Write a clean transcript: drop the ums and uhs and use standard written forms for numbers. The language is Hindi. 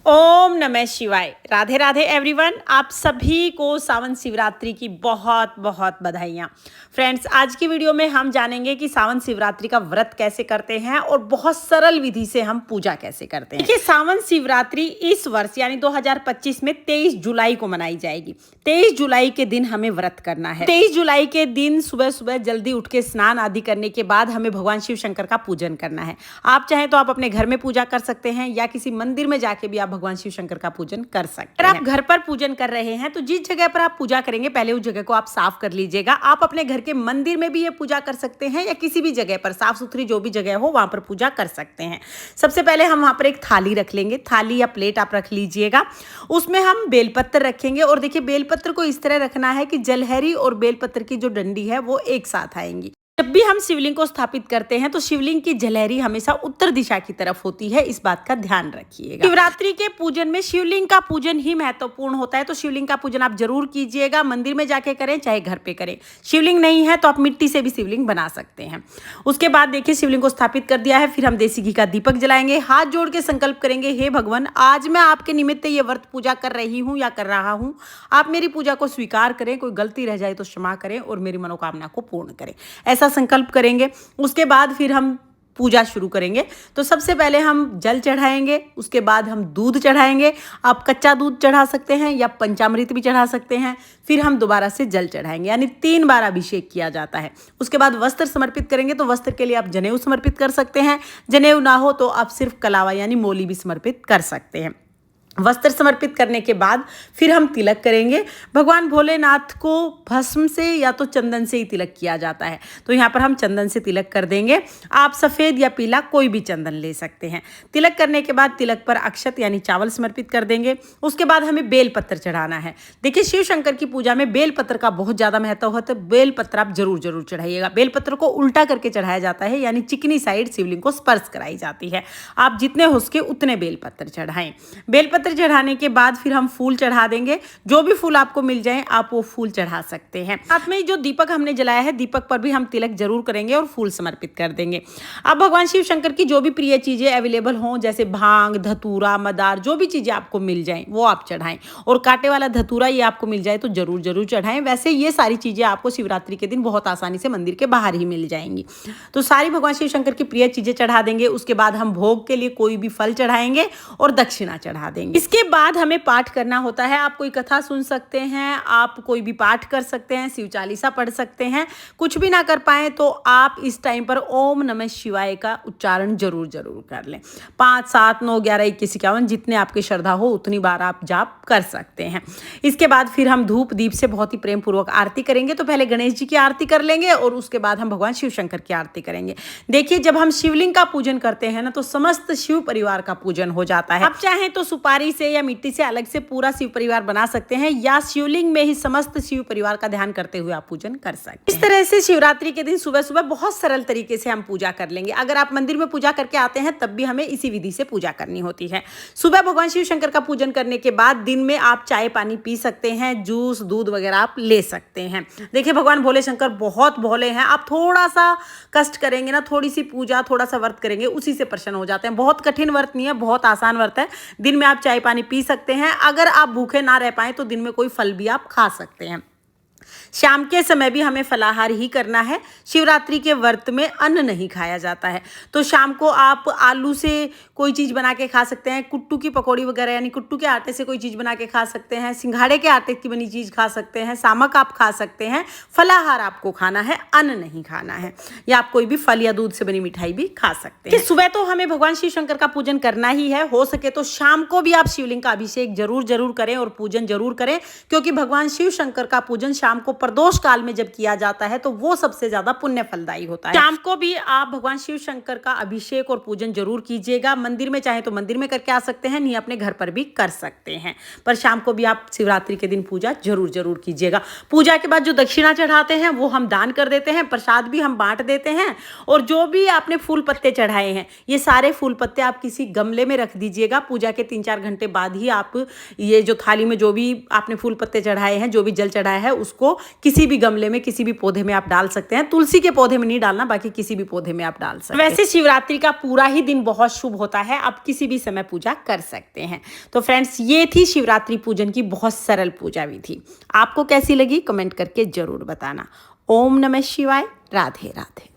ओम नमः शिवाय। राधे राधे एवरीवन। आप सभी को सावन शिवरात्रि की बहुत बहुत बधाइयाँ। फ्रेंड्स, आज की वीडियो में हम जानेंगे कि सावन शिवरात्रि का व्रत कैसे करते हैं और बहुत सरल विधि से हम पूजा कैसे करते हैं। देखिए, सावन शिवरात्रि इस वर्ष यानी 2025 में 23 जुलाई को मनाई जाएगी। 23 जुलाई के दिन हमें व्रत करना है। 23 जुलाई के दिन सुबह सुबह जल्दी उठ के स्नान आदि करने के बाद हमें भगवान शिव शंकर का पूजन करना है। आप चाहें तो आप अपने घर में पूजा कर सकते हैं या किसी मंदिर में जाके भी आप भगवान शिव शंकर का पूजन कर सकते हैं। अगर आप घर पर पूजन कर रहे हैं तो जिस जगह पर आप पूजा करेंगे पहले उस जगह को आप साफ कर लीजिएगा। आप अपने घर के मंदिर में भी ये पूजा कर सकते हैं या किसी भी जगह पर साफ सुथरी जो भी जगह हो वहां पर पूजा कर सकते हैं। सबसे पहले हम वहां पर एक थाली रख लेंगे। थाली या प्लेट आप रख लीजिएगा। उसमें हम बेलपत्र रखेंगे और देखिए, बेलपत्र को इस तरह रखना है कि जलहरी और बेलपत्र की जो डंडी है वो एक साथ आएंगी। जब भी हम शिवलिंग को स्थापित करते हैं तो शिवलिंग की जलहरी हमेशा उत्तर दिशा की तरफ होती है, इस बात का ध्यान रखिएगा। शिवरात्रि के पूजन में शिवलिंग का पूजन ही महत्वपूर्ण होता है, तो शिवलिंग का पूजन आप जरूर कीजिएगा। मंदिर में जाके करें चाहे घर पे करें। शिवलिंग नहीं है तो आप मिट्टी से भी शिवलिंग बना सकते हैं। उसके बाद देखिए, शिवलिंग को स्थापित कर दिया है। फिर हम देसी घी का दीपक जलाएंगे। हाथ जोड़ के संकल्प करेंगे, हे भगवान, आज मैं आपके निमित्त ये व्रत पूजा कर रही हूँ या कर रहा हूँ। आप मेरी पूजा को स्वीकार करें, कोई गलती रह जाए तो क्षमा करें और मेरी मनोकामना को पूर्ण करें। ऐसा संकल्प करेंगे। उसके बाद फिर हम पूजा शुरू करेंगे। तो सबसे पहले हम जल चढ़ाएंगे, उसके बाद हम दूध चढ़ाएंगे। आप कच्चा दूध चढ़ा सकते हैं या पंचामृत भी चढ़ा सकते हैं। फिर हम दोबारा से जल चढ़ाएंगे, यानी 3 बार अभिषेक किया जाता है। उसके बाद वस्त्र समर्पित करेंगे, तो वस्त्र के लिए आप जनेऊ समर्पित कर सकते हैं। जनेऊ ना हो तो आप सिर्फ कलावा यानी मोली भी समर्पित कर सकते हैं। वस्त्र समर्पित करने के बाद फिर हम तिलक करेंगे। भगवान भोलेनाथ को भस्म से या तो चंदन से ही तिलक किया जाता है, तो यहाँ पर हम चंदन से तिलक कर देंगे। आप सफ़ेद या पीला कोई भी चंदन ले सकते हैं। तिलक करने के बाद तिलक पर अक्षत यानी चावल समर्पित कर देंगे। उसके बाद हमें बेलपत्र चढ़ाना है। देखिए, शिव शंकर की पूजा में बेलपत्र का बहुत ज़्यादा महत्व होता है। बेलपत्र आप जरूर चढ़ाइएगा। बेलपत्र को उल्टा करके चढ़ाया जाता है, यानी चिकनी साइड शिवलिंग को स्पर्श कराई जाती है। आप जितने हो सके उतने बेलपत्र चढ़ाएं। बेलपत्र चढ़ाने के बाद फिर हम फूल चढ़ा देंगे। जो भी फूल आपको मिल जाए आप वो फूल चढ़ा सकते हैं। साथ में जो दीपक हमने जलाया है, दीपक पर भी हम तिलक जरूर करेंगे और फूल समर्पित कर देंगे। अब भगवान शिव शंकर की जो भी प्रिय चीजें अवेलेबल हों, जैसे भांग, धतूरा, मदार, जो भी चीजें आपको मिल जाए वो आप चढ़ाएं। और कांटे वाला धतूरा ये आपको मिल जाए तो जरूर चढ़ाएं। वैसे ये सारी चीजें आपको शिवरात्रि के दिन बहुत आसानी से मंदिर के बाहर ही मिल जाएंगी। तो सारी भगवान शिव शंकर की प्रिय चीजें चढ़ा देंगे। उसके बाद हम भोग के लिए कोई भी फल चढ़ाएंगे और दक्षिणा चढ़ा देंगे। इसके बाद हमें पाठ करना होता है। आप कोई कथा सुन सकते हैं, आप कोई भी पाठ कर सकते हैं, शिव चालीसा पढ़ सकते हैं। कुछ भी ना कर पाए तो आप इस टाइम पर ओम नमः शिवाय का उच्चारण जरूर कर लें। 5, 7, 9, 11, 21, 51 जितने आपकी श्रद्धा हो उतनी बार आप जाप कर सकते हैं। इसके बाद फिर हम धूप दीप से बहुत ही प्रेम पूर्वक आरती करेंगे। तो पहले गणेश जी की आरती कर लेंगे और उसके बाद हम भगवान शिव शंकर की आरती करेंगे। देखिए, जब हम शिवलिंग का पूजन करते हैं ना तो समस्त शिव परिवार का पूजन हो जाता है। आप चाहें तो सुपारी से या मिट्टी से अलग से पूरा शिव परिवार बना सकते हैं या शिवलिंग में ही समस्त शिव परिवार का ध्यान करते हुए आप पूजन कर सकते हैं। इस तरह से शिवरात्रि के दिन सुबह सुबह बहुत सरल तरीके से हम पूजा कर लेंगे। अगर आप मंदिर में पूजा करके आते हैं तब भी हमें इसी विधि से पूजा करनी होती है। सुबह भगवान शिव शंकर का पूजन करने के बाद दिन में आप चाय पानी पी सकते हैं, जूस दूध वगैरह आप ले सकते हैं। देखिए, भगवान भोले शंकर बहुत भोले हैं। आप थोड़ा सा कष्ट करेंगे ना, थोड़ी सी पूजा, थोड़ा सा व्रत करेंगे, उसी से प्रसन्न हो जाते हैं। बहुत कठिन व्रत नहीं है, बहुत आसान व्रत है। दिन में आप चाय पानी पी सकते हैं। अगर आप भूखे ना रह पाए तो दिन में कोई फल भी आप खा सकते हैं। शाम के समय भी हमें फलाहार ही करना है। शिवरात्रि के व्रत में अन्न नहीं खाया जाता है, तो शाम को आप आलू से कोई चीज़ बना के खा सकते हैं। कुट्टू की पकौड़ी वगैरह यानी कुट्टू के आटे से कोई चीज़ बना के खा सकते हैं। सिंघाड़े के आटे की बनी चीज़ खा सकते हैं। सामक आप खा सकते हैं। फलाहार आपको खाना है, अन्न नहीं खाना है। या आप कोई भी फल या दूध से बनी मिठाई भी खा सकते हैं। सुबह तो हमें भगवान शिव शंकर का पूजन करना ही है। हो सके तो शाम को भी आप शिवलिंग का अभिषेक जरूर करें और पूजन जरूर करें, क्योंकि भगवान शिव शंकर का पूजन शाम को प्रदोष काल में जब किया जाता है तो वो सबसे ज्यादा पुण्य फलदायी होता है। शाम को भी आप भगवान शिव शंकर का अभिषेक और पूजन जरूर कीजिएगा। मंदिर में चाहे तो मंदिर में करके आ सकते हैं, नहीं अपने घर पर भी कर सकते हैं। पर शाम को भी आप शिवरात्रि के दिन पूजा जरूर कीजिएगा। पूजा के बाद जो दक्षिणा चढ़ाते हैं वो हम दान कर देते हैं, प्रसाद भी हम बांट देते हैं। और जो भी आपने फूल पत्ते चढ़ाए हैं, ये सारे फूल पत्ते आप किसी गमले में रख दीजिएगा। पूजा के 3-4 घंटे बाद ही आप ये जो थाली में जो भी आपने फूल पत्ते चढ़ाए हैं, जो भी जल चढ़ाया है, उसको किसी भी गमले में, किसी भी पौधे में आप डाल सकते हैं। तुलसी के पौधे में नहीं डालना, बाकी किसी भी पौधे में आप डाल सकते हैं। वैसे शिवरात्रि का पूरा ही दिन बहुत शुभ होता है, आप किसी भी समय पूजा कर सकते हैं। तो फ्रेंड्स, ये थी शिवरात्रि पूजन की बहुत सरल पूजा विधि। आपको कैसी लगी कमेंट करके जरूर बताना। ओम नमः शिवाय। राधे राधे।